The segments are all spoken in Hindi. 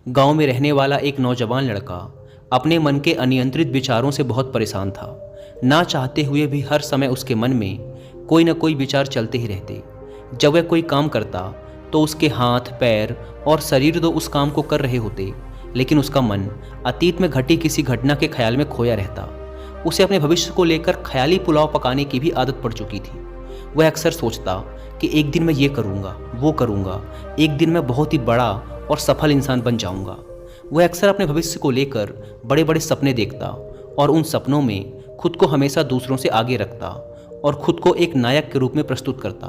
गांव में रहने वाला एक नौजवान लड़का अपने मन के अनियंत्रित विचारों से बहुत परेशान था। ना चाहते हुए भी हर समय उसके मन में कोई न कोई विचार चलते ही रहते। जब वह कोई काम करता तो उसके हाथ, पैर और शरीर तो उस काम को कर रहे होते, लेकिन उसका मन अतीत में घटी किसी घटना के ख्याल में खोया रहता। उसे अपने भविष्य को लेकर ख्याली पुलाव पकाने की भी आदत पड़ चुकी थी। वह अक्सर सोचता कि एक दिन मैं ये करूँगा, वो करूँगा, एक दिन मैं बहुत ही बड़ा और सफल इंसान बन जाऊँगा। वह अक्सर अपने भविष्य को लेकर बड़े बड़े सपने देखता और उन सपनों में खुद को हमेशा दूसरों से आगे रखता और खुद को एक नायक के रूप में प्रस्तुत करता।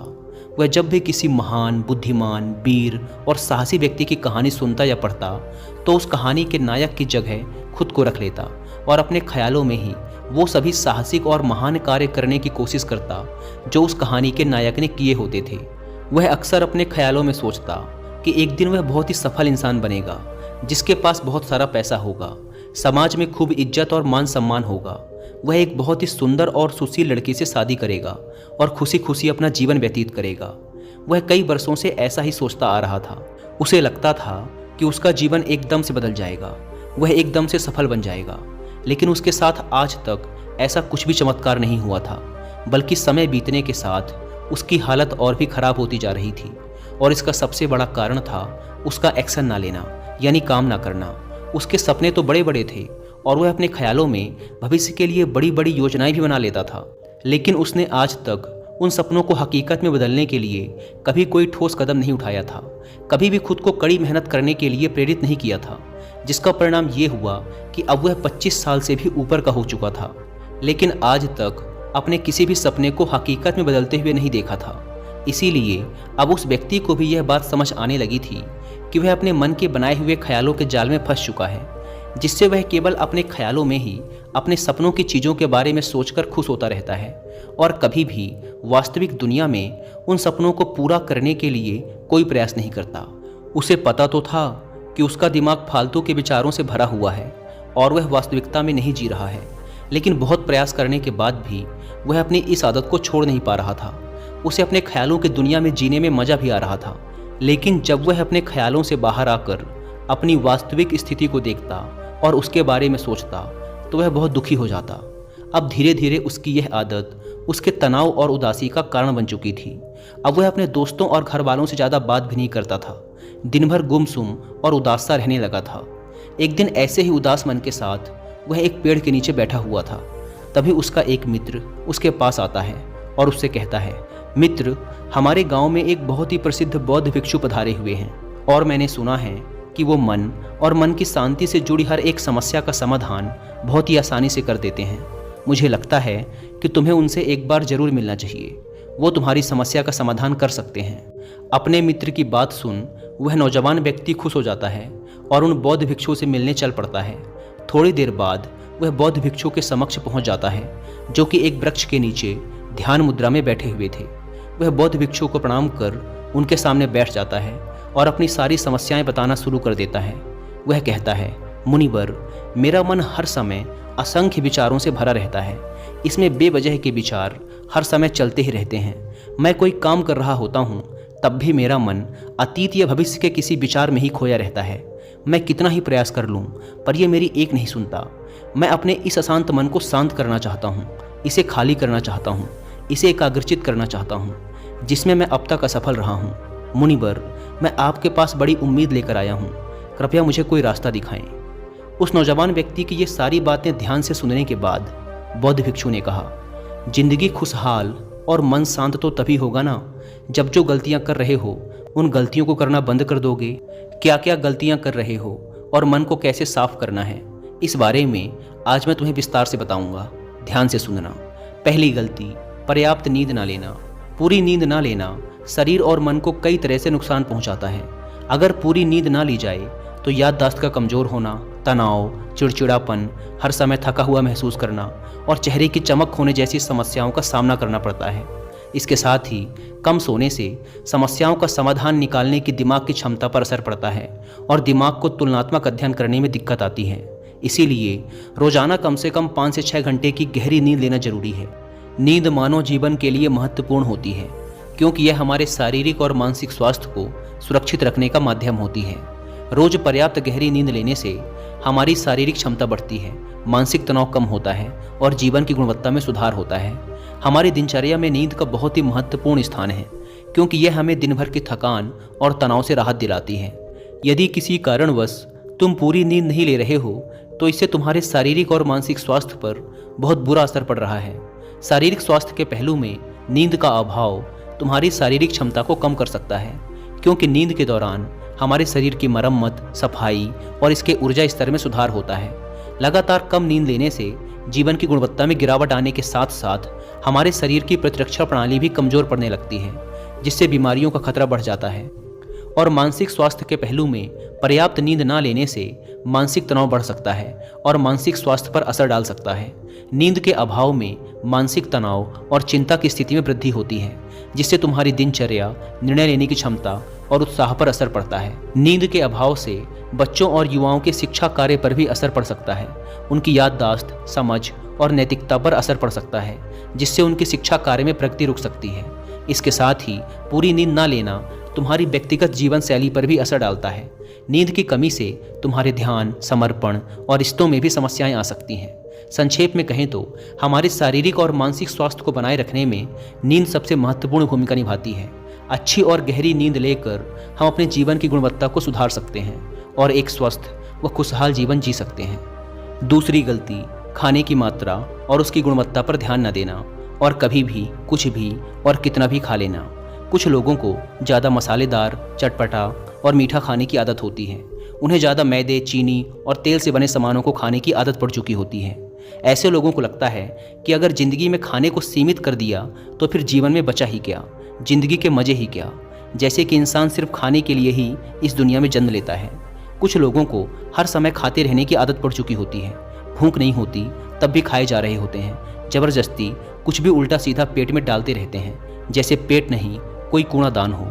वह जब भी किसी महान, बुद्धिमान, वीर और साहसी व्यक्ति की कहानी सुनता या पढ़ता तो उस कहानी के नायक की जगह खुद को रख लेता और अपने ख्यालों में ही वो सभी साहसिक और महान कार्य करने की कोशिश करता जो उस कहानी के नायक ने किए होते थे। वह अक्सर अपने ख्यालों में सोचता कि एक दिन वह बहुत ही सफल इंसान बनेगा, जिसके पास बहुत सारा पैसा होगा, समाज में खूब इज्जत और मान सम्मान होगा। वह एक बहुत ही सुंदर और सुशील लड़की से शादी करेगा और खुशी खुशी अपना जीवन व्यतीत करेगा। वह कई वर्षों से ऐसा ही सोचता आ रहा था। उसे लगता था कि उसका जीवन एकदम से बदल जाएगा, वह एकदम से सफल बन जाएगा। लेकिन उसके साथ आज तक ऐसा कुछ भी चमत्कार नहीं हुआ था, बल्कि समय बीतने के साथ उसकी हालत और भी खराब होती जा रही थी। और इसका सबसे बड़ा कारण था उसका एक्शन ना लेना, यानी काम ना करना। उसके सपने तो बड़े बड़े थे और वह अपने ख्यालों में भविष्य के लिए बड़ी बड़ी योजनाएं भी बना लेता था, लेकिन उसने आज तक उन सपनों को हकीकत में बदलने के लिए कभी कोई ठोस कदम नहीं उठाया था। कभी भी खुद को कड़ी मेहनत करने के लिए प्रेरित नहीं किया था, जिसका परिणाम ये हुआ कि अब वह 25 साल से भी ऊपर का हो चुका था, लेकिन आज तक अपने किसी भी सपने को हकीकत में बदलते हुए नहीं देखा था। इसीलिए अब उस व्यक्ति को भी यह बात समझ आने लगी थी कि वह अपने मन के बनाए हुए ख्यालों के जाल में फंस चुका है, जिससे वह केवल अपने ख्यालों में ही अपने सपनों की चीज़ों के बारे में सोचकर खुश होता रहता है और कभी भी वास्तविक दुनिया में उन सपनों को पूरा करने के लिए कोई प्रयास नहीं करता। उसे पता तो था कि उसका दिमाग फालतू के विचारों से भरा हुआ है और वह वास्तविकता में नहीं जी रहा है, लेकिन बहुत प्रयास करने के बाद भी वह अपनी इस आदत को छोड़ नहीं पा रहा था। उसे अपने ख्यालों की दुनिया में जीने में मज़ा भी आ रहा था, लेकिन जब वह अपने ख्यालों से बाहर आकर अपनी वास्तविक स्थिति को देखता और उसके बारे में सोचता तो वह बहुत दुखी हो जाता। अब धीरे धीरे उसकी यह आदत उसके तनाव और उदासी का कारण बन चुकी थी। अब वह अपने दोस्तों और घर वालों से ज़्यादा बात भी नहीं करता था। दिन भर गुमसुम और उदास सा रहने लगा था। एक दिन ऐसे ही उदास मन के साथ वह एक पेड़ के नीचे बैठा हुआ था। तभी उसका एक मित्र उसके पास आता है और उससे कहता है, मित्र, हमारे गांव में एक बहुत ही प्रसिद्ध बौद्ध भिक्षु पधारे हुए हैं और मैंने सुना है कि वो मन और मन की शांति से जुड़ी हर एक समस्या का समाधान बहुत ही आसानी से कर देते हैं। मुझे लगता है कि तुम्हें उनसे एक बार जरूर मिलना चाहिए, वो तुम्हारी समस्या का समाधान कर सकते हैं। अपने मित्र की बात सुन वह नौजवान व्यक्ति खुश हो जाता है और उन बौद्ध भिक्षु से मिलने चल पड़ता है। थोड़ी देर बाद वह बौद्ध भिक्षु के समक्ष पहुंच जाता है, जो कि एक वृक्ष के नीचे ध्यान मुद्रा में बैठे हुए थे। वह बौद्ध भिक्षु को प्रणाम कर उनके सामने बैठ जाता है और अपनी सारी समस्याएं बताना शुरू कर देता है। वह कहता है, मुनिवर, मेरा मन हर समय असंख्य विचारों से भरा रहता है। इसमें बेवजह के विचार हर समय चलते ही रहते हैं। मैं कोई काम कर रहा होता हूँ तब भी मेरा मन अतीत या भविष्य के किसी विचार में ही खोया रहता है। मैं कितना ही प्रयास कर लूँ पर यह मेरी एक नहीं सुनता। मैं अपने इस अशांत मन को शांत करना चाहता हूँ, इसे खाली करना चाहता हूँ, इसे एकाग्रचित करना चाहता हूँ, जिसमें मैं अब तक असफल रहा हूँ। मुनिवर, मैं आपके पास बड़ी उम्मीद लेकर आया हूँ, कृपया मुझे कोई रास्ता दिखाएं। उस नौजवान व्यक्ति की ये सारी बातें ध्यान से सुनने के बाद बौद्ध भिक्षु ने कहा, जिंदगी खुशहाल और मन शांत तो तभी होगा ना जब जो गलतियाँ कर रहे हो उन गलतियों को करना बंद कर दोगे। क्या क्या गलतियाँ कर रहे हो और मन को कैसे साफ करना है, इस बारे में आज मैं तुम्हें विस्तार से बताऊँगा। ध्यान से सुनना। पहली गलती, पर्याप्त नींद ना लेना। पूरी नींद ना लेना शरीर और मन को कई तरह से नुकसान पहुंचाता है। अगर पूरी नींद ना ली जाए तो याददाश्त का कमज़ोर होना, तनाव, चिड़चिड़ापन, हर समय थका हुआ महसूस करना और चेहरे की चमक होने जैसी समस्याओं का सामना करना पड़ता है। इसके साथ ही कम सोने से समस्याओं का समाधान निकालने की दिमाग की क्षमता पर असर पड़ता है और दिमाग को तुलनात्मक अध्ययन करने में दिक्कत आती है। इसीलिए रोजाना कम से कम 5 से 6 घंटे की गहरी नींद लेना जरूरी है। नींद मानव जीवन के लिए महत्वपूर्ण होती है, क्योंकि यह हमारे शारीरिक और मानसिक स्वास्थ्य को सुरक्षित रखने का माध्यम होती है। रोज पर्याप्त गहरी नींद लेने से हमारी शारीरिक क्षमता बढ़ती है, मानसिक तनाव कम होता है और जीवन की गुणवत्ता में सुधार होता है। हमारी दिनचर्या में नींद का बहुत ही महत्वपूर्ण स्थान है, क्योंकि यह हमें दिन भर की थकान और तनाव से राहत दिलाती है। यदि किसी कारणवश तुम पूरी नींद नहीं ले रहे हो तो इससे तुम्हारे शारीरिक और मानसिक स्वास्थ्य पर बहुत बुरा असर पड़ रहा है। शारीरिक स्वास्थ्य के पहलू में नींद का अभाव तुम्हारी शारीरिक क्षमता को कम कर सकता है, क्योंकि नींद के दौरान हमारे शरीर की मरम्मत, सफाई और इसके ऊर्जा स्तर में सुधार होता है। लगातार कम नींद लेने से जीवन की गुणवत्ता में गिरावट आने के साथ साथ हमारे शरीर की प्रतिरक्षा प्रणाली भी कमजोर पड़ने लगती है, जिससे बीमारियों का खतरा बढ़ जाता है। और मानसिक स्वास्थ्य के पहलू में पर्याप्त नींद ना लेने से मानसिक तनाव बढ़ सकता है और मानसिक स्वास्थ्य पर असर डाल सकता है। नींद के अभाव में मानसिक तनाव और चिंता की स्थिति में वृद्धि होती है, जिससे तुम्हारी दिनचर्या, निर्णय लेने की क्षमता और उत्साह पर असर पड़ता है। नींद के अभाव से बच्चों और युवाओं के शिक्षा कार्य पर भी असर पड़ सकता है। उनकी याददाश्त, समझ और नैतिकता पर असर पड़ सकता है, जिससे उनकी शिक्षा कार्य में प्रगति रुक सकती है। इसके साथ ही पूरी नींद ना लेना तुम्हारी व्यक्तिगत जीवन शैली पर भी असर डालता है। नींद की कमी से तुम्हारे ध्यान, समर्पण और रिश्तों में भी समस्याएं आ सकती हैं। संक्षेप में कहें तो हमारे शारीरिक और मानसिक स्वास्थ्य को बनाए रखने में नींद सबसे महत्वपूर्ण भूमिका निभाती है। अच्छी और गहरी नींद लेकर हम अपने जीवन की गुणवत्ता को सुधार सकते हैं और एक स्वस्थ व खुशहाल जीवन जी सकते हैं। दूसरी गलती, खाने की मात्रा और उसकी गुणवत्ता पर ध्यान न देना और कभी भी कुछ भी और कितना भी खा लेना। कुछ लोगों को ज़्यादा मसालेदार, चटपटा और मीठा खाने की आदत होती है। उन्हें ज़्यादा मैदे, चीनी और तेल से बने सामानों को खाने की आदत पड़ चुकी होती है। ऐसे लोगों को लगता है कि अगर ज़िंदगी में खाने को सीमित कर दिया तो फिर जीवन में बचा ही क्या, ज़िंदगी के मज़े ही क्या, जैसे कि इंसान सिर्फ खाने के लिए ही इस दुनिया में जन्म लेता है। कुछ लोगों को हर समय खाते रहने की आदत पड़ चुकी होती है। भूख नहीं होती तब भी खाए जा रहे होते हैं। ज़बरदस्ती कुछ भी उल्टा सीधा पेट में डालते रहते हैं, जैसे पेट नहीं कोई कूड़ादान हो।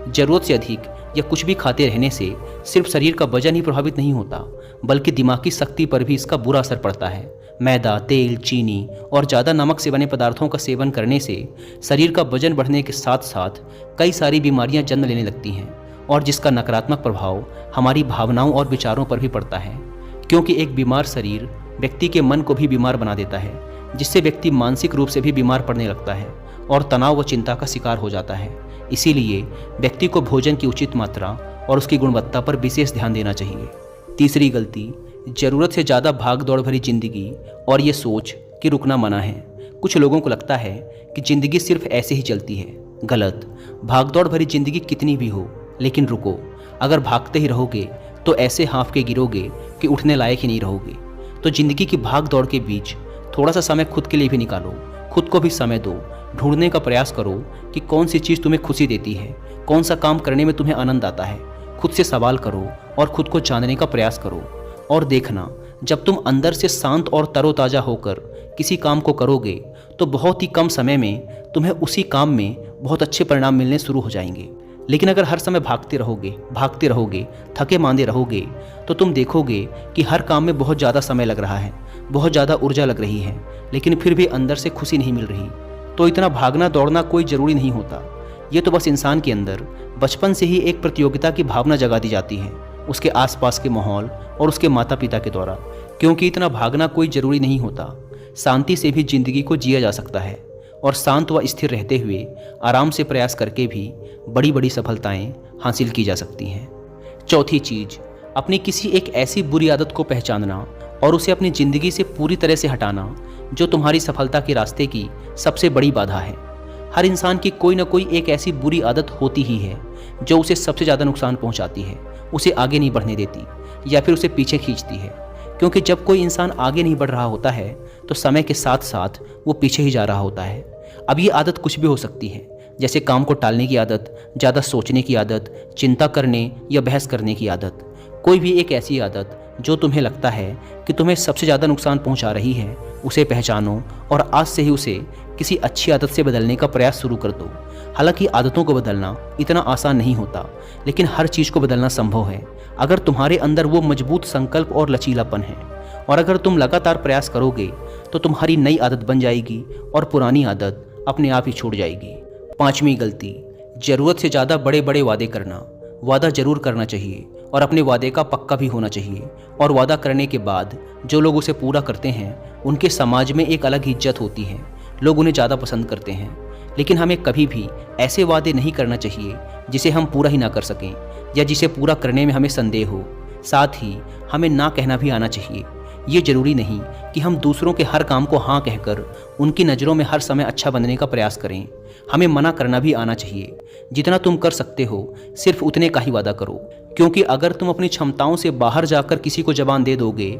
ज़रूरत से अधिक या कुछ भी खाते रहने से सिर्फ शरीर का वजन ही प्रभावित नहीं होता, बल्कि दिमागी शक्ति पर भी इसका बुरा असर पड़ता है। मैदा, तेल, चीनी और ज़्यादा नमक से बने पदार्थों का सेवन करने से शरीर का वजन बढ़ने के साथ साथ कई सारी बीमारियां जन्म लेने लगती हैं, और जिसका नकारात्मक प्रभाव हमारी भावनाओं और विचारों पर भी पड़ता है, क्योंकि एक बीमार शरीर व्यक्ति के मन को भी बीमार बना देता है, जिससे व्यक्ति मानसिक रूप से भी बीमार पड़ने लगता है और तनाव व चिंता का शिकार हो जाता है। इसीलिए व्यक्ति को भोजन की उचित मात्रा और उसकी गुणवत्ता पर विशेष ध्यान देना चाहिए। तीसरी गलती, ज़रूरत से ज़्यादा भाग दौड़ भरी जिंदगी और ये सोच कि रुकना मना है। कुछ लोगों को लगता है कि ज़िंदगी सिर्फ ऐसे ही चलती है। गलत। भाग दौड़ भरी जिंदगी कितनी भी हो, लेकिन रुको। अगर भागते ही रहोगे तो ऐसे हाँफ के गिरोगे कि उठने लायक ही नहीं रहोगे। तो ज़िंदगी की भाग दौड़ के बीच थोड़ा सा समय खुद के लिए भी निकालो, खुद को भी समय दो। ढूंढने का प्रयास करो कि कौन सी चीज़ तुम्हें खुशी देती है, कौन सा काम करने में तुम्हें आनंद आता है। खुद से सवाल करो और खुद को जानने का प्रयास करो। और देखना, जब तुम अंदर से शांत और तरोताज़ा होकर किसी काम को करोगे तो बहुत ही कम समय में तुम्हें उसी काम में बहुत अच्छे परिणाम मिलने शुरू हो जाएंगे। लेकिन अगर हर समय भागते रहोगे, थके मांदे रहोगे, तो तुम देखोगे कि हर काम में बहुत ज़्यादा समय लग रहा है, बहुत ज़्यादा ऊर्जा लग रही है, लेकिन फिर भी अंदर से खुशी नहीं मिल रही। तो इतना भागना दौड़ना कोई ज़रूरी नहीं होता। ये तो बस इंसान के अंदर बचपन से ही एक प्रतियोगिता की भावना जगा दी जाती है, उसके आसपास के माहौल और उसके माता पिता के द्वारा। क्योंकि इतना भागना कोई ज़रूरी नहीं होता। शांति से भी ज़िंदगी को जिया जा सकता है, और शांत व स्थिर रहते हुए आराम से प्रयास करके भी बड़ी बड़ी सफलताएं हासिल की जा सकती हैं। चौथी चीज़, अपनी किसी एक ऐसी बुरी आदत को पहचानना और उसे अपनी ज़िंदगी से पूरी तरह से हटाना जो तुम्हारी सफलता के रास्ते की सबसे बड़ी बाधा है। हर इंसान की कोई ना कोई एक ऐसी बुरी आदत होती ही है जो उसे सबसे ज़्यादा नुकसान पहुंचाती है, उसे आगे नहीं बढ़ने देती या फिर उसे पीछे खींचती है। क्योंकि जब कोई इंसान आगे नहीं बढ़ रहा होता है तो समय के साथ साथ वो पीछे ही जा रहा होता है। अब ये आदत कुछ भी हो सकती है, जैसे काम को टालने की आदत, ज़्यादा सोचने की आदत, चिंता करने या बहस करने की आदत। कोई भी एक ऐसी आदत जो तुम्हें लगता है कि तुम्हें सबसे ज़्यादा नुकसान पहुंचा रही है, उसे पहचानो और आज से ही उसे किसी अच्छी आदत से बदलने का प्रयास शुरू कर दो। हालांकि आदतों को बदलना इतना आसान नहीं होता, लेकिन हर चीज़ को बदलना संभव है अगर तुम्हारे अंदर वो मजबूत संकल्प और लचीलापन है। और अगर तुम लगातार प्रयास करोगे तो तुम्हारी नई आदत बन जाएगी और पुरानी आदत अपने आप ही छूट जाएगी। पांचवी गलती, ज़रूरत से ज़्यादा बड़े बड़े वादे करना। वादा जरूर करना चाहिए और अपने वादे का पक्का भी होना चाहिए। और वादा करने के बाद जो लोग उसे पूरा करते हैं उनके समाज में एक अलग इज्जत होती है, लोग उन्हें ज़्यादा पसंद करते हैं। लेकिन हमें कभी भी ऐसे वादे नहीं करना चाहिए जिसे हम पूरा ही ना कर सकें या जिसे पूरा करने में हमें संदेह हो। साथ ही हमें ना कहना भी आना चाहिए। ये जरूरी नहीं कि हम दूसरों के हर काम को हाँ कहकर उनकी नज़रों में हर समय अच्छा बनने का प्रयास करें। हमें मना करना भी आना चाहिए। जितना तुम कर सकते हो सिर्फ उतने का ही वादा करो, क्योंकि अगर तुम अपनी क्षमताओं से बाहर जाकर किसी को जबान दे दोगे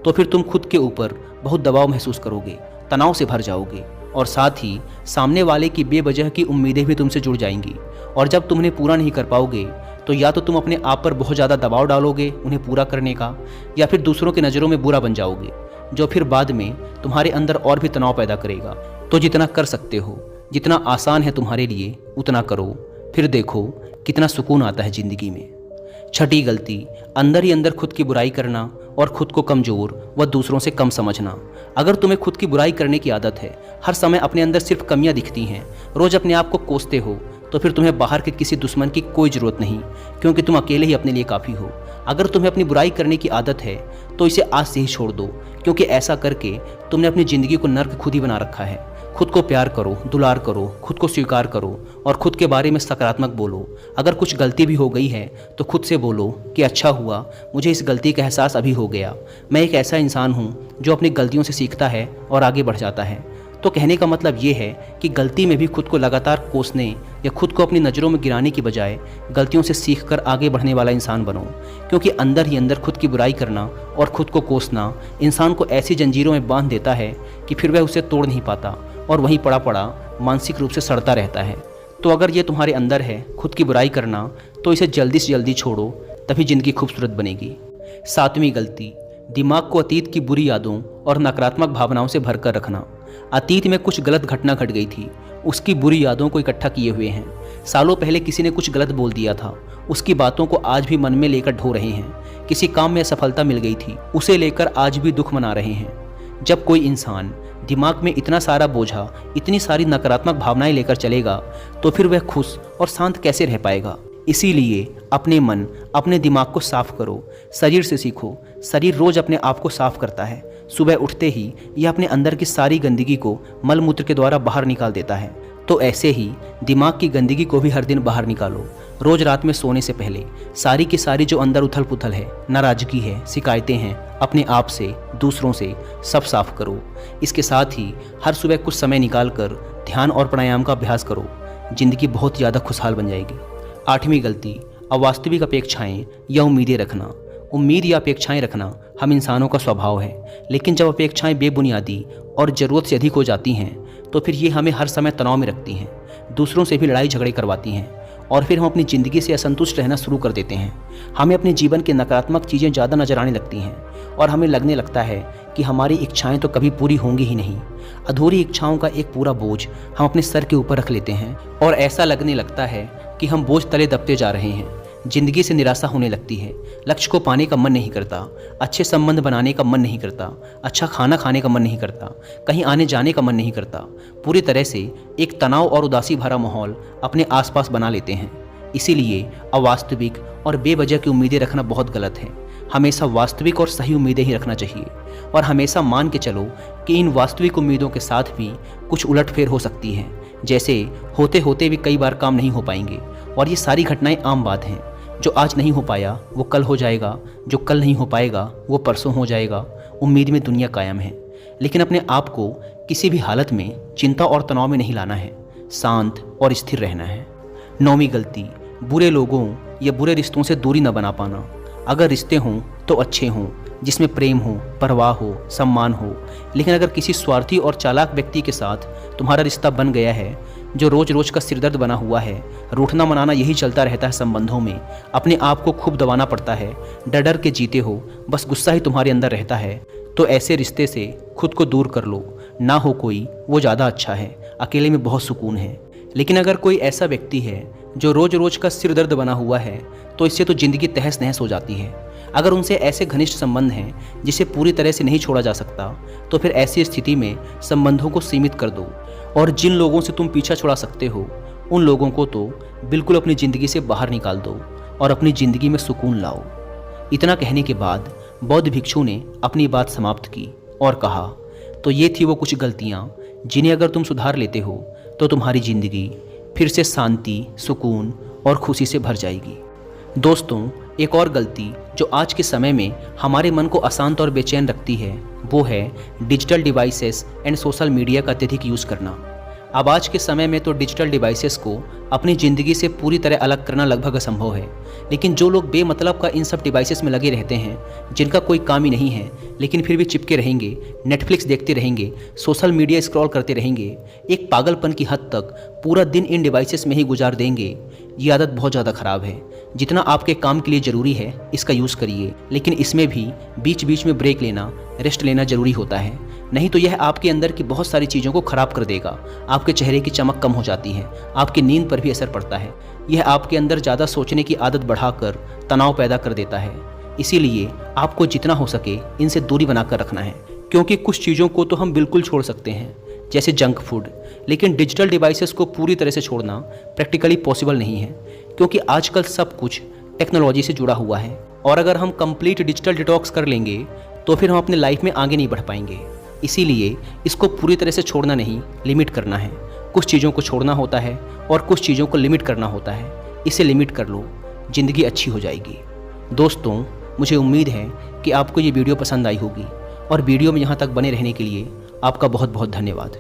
तो फिर तुम खुद के ऊपर बहुत दबाव महसूस करोगे, तनाव से भर जाओगे और साथ ही सामने वाले की बेवजह की उम्मीदें भी तुमसे जुड़ जाएंगी। और जब तुम उन्हें पूरा नहीं कर पाओगे तो या तो तुम अपने आप पर बहुत ज़्यादा दबाव डालोगे उन्हें पूरा करने का, या फिर दूसरों की नज़रों में बुरा बन जाओगे, जो फिर बाद में तुम्हारे अंदर और भी तनाव पैदा करेगा। तो जितना कर सकते हो, जितना आसान है तुम्हारे लिए, उतना करो, फिर देखो कितना सुकून आता है ज़िंदगी में। छठी गलती, अंदर ही अंदर खुद की बुराई करना और खुद को कमज़ोर व दूसरों से कम समझना। अगर तुम्हें खुद की बुराई करने की आदत है, हर समय अपने अंदर सिर्फ कमियां दिखती हैं, रोज़ अपने आप को कोसते हो, तो फिर तुम्हें बाहर के किसी दुश्मन की कोई ज़रूरत नहीं, क्योंकि तुम अकेले ही अपने लिए काफ़ी हो। अगर तुम्हें अपनी बुराई करने की आदत है तो इसे आज से ही छोड़ दो, क्योंकि ऐसा करके तुमने अपनी ज़िंदगी को नर्क खुद ही बना रखा है। खुद को प्यार करो, दुलार करो, खुद को स्वीकार करो और खुद के बारे में सकारात्मक बोलो। अगर कुछ गलती भी हो गई है तो खुद से बोलो कि अच्छा हुआ, मुझे इस गलती का एहसास अभी हो गया। मैं एक ऐसा इंसान हूँ जो अपनी गलतियों से सीखता है और आगे बढ़ जाता है। तो कहने का मतलब ये है कि गलती में भी खुद को लगातार कोसने या खुद को अपनी नज़रों में गिराने की बजाय गलतियों से सीखकर आगे बढ़ने वाला इंसान बनो, क्योंकि अंदर ही अंदर खुद की बुराई करना और खुद को कोसना इंसान को ऐसी जंजीरों में बांध देता है कि फिर वह उसे तोड़ नहीं पाता और वहीं पड़ा पड़ा मानसिक रूप से सड़ता रहता है। तो अगर ये तुम्हारे अंदर है खुद की बुराई करना, तो इसे जल्दी से जल्दी छोड़ो, तभी ज़िंदगी खूबसूरत बनेगी। सातवीं गलती, दिमाग को अतीत की बुरी यादों और नकारात्मक भावनाओं से भरकर रखना। अतीत में कुछ गलत घटना घट गई थी, उसकी बुरी यादों को इकट्ठा किए हुए हैं। सालों पहले किसी ने कुछ गलत बोल दिया था, उसकी बातों को आज भी मन में लेकर ढो रहे हैं। किसी काम में असफलता मिल गई थी, उसे लेकर आज भी दुख मना रहे हैं। जब कोई इंसान दिमाग में इतना सारा बोझा, इतनी सारी नकारात्मक भावनाएं लेकर चलेगा तो फिर वह खुश और शांत कैसे रह पाएगा। इसीलिए अपने मन, अपने दिमाग को साफ करो। शरीर से सीखो, शरीर रोज अपने आप को साफ करता है। सुबह उठते ही यह अपने अंदर की सारी गंदगी को मल मूत्र के द्वारा बाहर निकाल देता है। तो ऐसे ही दिमाग की गंदगी को भी हर दिन बाहर निकालो। रोज रात में सोने से पहले सारी की सारी जो अंदर उथल पुथल है, नाराजगी है, शिकायतें हैं, अपने आप से, दूसरों से, सब साफ करो। इसके साथ ही हर सुबह कुछ समय निकाल कर ध्यान और प्राणायाम का अभ्यास करो। जिंदगी बहुत ज़्यादा खुशहाल बन जाएगी। आठवीं गलती, अवास्तविक अपेक्षाएं या उम्मीदें रखना। उम्मीद या अपेक्षाएं रखना हम इंसानों का स्वभाव है, लेकिन जब अपेक्षाएं बेबुनियादी और ज़रूरत से अधिक हो जाती हैं तो फिर ये हमें हर समय तनाव में रखती हैं, दूसरों से भी लड़ाई झगड़े करवाती हैं और फिर हम अपनी ज़िंदगी से असंतुष्ट रहना शुरू कर देते हैं। हमें अपने जीवन के नकारात्मक चीज़ें ज़्यादा नजर आने लगती हैं और हमें लगने लगता है कि हमारी इच्छाएं तो कभी पूरी होंगी ही नहीं। अधूरी इच्छाओं का एक पूरा बोझ हम अपने सर के ऊपर रख लेते हैं और ऐसा लगने लगता है कि हम बोझ तले दबते जा रहे हैं। जिंदगी से निराशा होने लगती है, लक्ष्य को पाने का मन नहीं करता, अच्छे संबंध बनाने का मन नहीं करता, अच्छा खाना खाने का मन नहीं करता, कहीं आने जाने का मन नहीं करता। पूरी तरह से एक तनाव और उदासी भरा माहौल अपने आसपास बना लेते हैं। इसीलिए अवास्तविक और बेवजह की उम्मीदें रखना बहुत गलत है। हमेशा वास्तविक और सही उम्मीदें ही रखना चाहिए और हमेशा मान के चलो कि इन वास्तविक उम्मीदों के साथ भी कुछ उलटफेर हो सकती है। जैसे होते होते भी कई बार काम नहीं हो पाएंगे और ये सारी घटनाएं आम बात हैं। जो आज नहीं हो पाया वो कल हो जाएगा, जो कल नहीं हो पाएगा वो परसों हो जाएगा। उम्मीद में दुनिया कायम है, लेकिन अपने आप को किसी भी हालत में चिंता और तनाव में नहीं लाना है, शांत और स्थिर रहना है। नौवीं गलती, बुरे लोगों या बुरे रिश्तों से दूरी न बना पाना। अगर रिश्ते हों तो अच्छे हों, जिसमें प्रेम हो, परवाह हो, सम्मान हो, लेकिन अगर किसी स्वार्थी और चालाक व्यक्ति के साथ तुम्हारा रिश्ता बन गया है जो रोज रोज का सिरदर्द बना हुआ है, रूठना मनाना यही चलता रहता है संबंधों में, अपने आप को खूब दबाना पड़ता है, डर डर के जीते हो, बस गुस्सा ही तुम्हारे अंदर रहता है, तो ऐसे रिश्ते से खुद को दूर कर लो। ना हो कोई, वो ज़्यादा अच्छा है, अकेले में बहुत सुकून है। लेकिन अगर कोई ऐसा व्यक्ति है जो रोज रोज का सिर दर्द बना हुआ है तो इससे तो ज़िंदगी तहस नहस हो जाती है। अगर उनसे ऐसे घनिष्ठ संबंध हैं जिसे पूरी तरह से नहीं छोड़ा जा सकता, तो फिर ऐसी स्थिति में संबंधों को सीमित कर दो और जिन लोगों से तुम पीछा छुड़ा सकते हो उन लोगों को तो बिल्कुल अपनी ज़िंदगी से बाहर निकाल दो और अपनी ज़िंदगी में सुकून लाओ। इतना कहने के बाद बौद्ध भिक्षु ने अपनी बात समाप्त की और कहा, तो ये थी वो कुछ गलतियाँ जिन्हें अगर तुम सुधार लेते हो तो तुम्हारी ज़िंदगी फिर से शांति, सुकून और खुशी से भर जाएगी। दोस्तों, एक और गलती जो आज के समय में हमारे मन को अशांत और बेचैन रखती है वो है digital devices and social media का अत्यधिक यूज़ करना। अब आज के समय में तो डिजिटल डिवाइसेस को अपनी ज़िंदगी से पूरी तरह अलग करना लगभग असंभव है, लेकिन जो लोग बेमतलब का इन सब डिवाइसेस में लगे रहते हैं, जिनका कोई काम ही नहीं है लेकिन फिर भी चिपके रहेंगे, नेटफ्लिक्स देखते रहेंगे, सोशल मीडिया स्क्रॉल करते रहेंगे, एक पागलपन की हद तक पूरा दिन इन डिवाइसेस में ही गुजार देंगे, ये आदत बहुत ज़्यादा ख़राब है। जितना आपके काम के लिए ज़रूरी है इसका यूज़ करिए, लेकिन इसमें भी बीच बीच में ब्रेक लेना, रेस्ट लेना ज़रूरी होता है, नहीं तो यह आपके अंदर की बहुत सारी चीज़ों को ख़राब कर देगा। आपके चेहरे की चमक कम हो जाती है, आपकी नींद पर भी असर पड़ता है, यह आपके अंदर ज़्यादा सोचने की आदत बढ़ाकर तनाव पैदा कर देता है। इसीलिए आपको जितना हो सके इनसे दूरी बनाकर रखना है, क्योंकि कुछ चीज़ों को तो हम बिल्कुल छोड़ सकते हैं जैसे जंक फूड, लेकिन डिजिटल डिवाइसेस को पूरी तरह से छोड़ना प्रैक्टिकली पॉसिबल नहीं है, क्योंकि आजकल सब कुछ टेक्नोलॉजी से जुड़ा हुआ है और अगर हम कंप्लीट डिजिटल डिटॉक्स कर लेंगे तो फिर हम अपने लाइफ में आगे नहीं बढ़ पाएंगे। इसीलिए इसको पूरी तरह से छोड़ना नहीं, लिमिट करना है। कुछ चीज़ों को छोड़ना होता है और कुछ चीज़ों को लिमिट करना होता है। इसे लिमिट कर लो, ज़िंदगी अच्छी हो जाएगी। दोस्तों, मुझे उम्मीद है कि आपको ये वीडियो पसंद आई होगी और वीडियो में यहाँ तक बने रहने के लिए आपका बहुत बहुत धन्यवाद।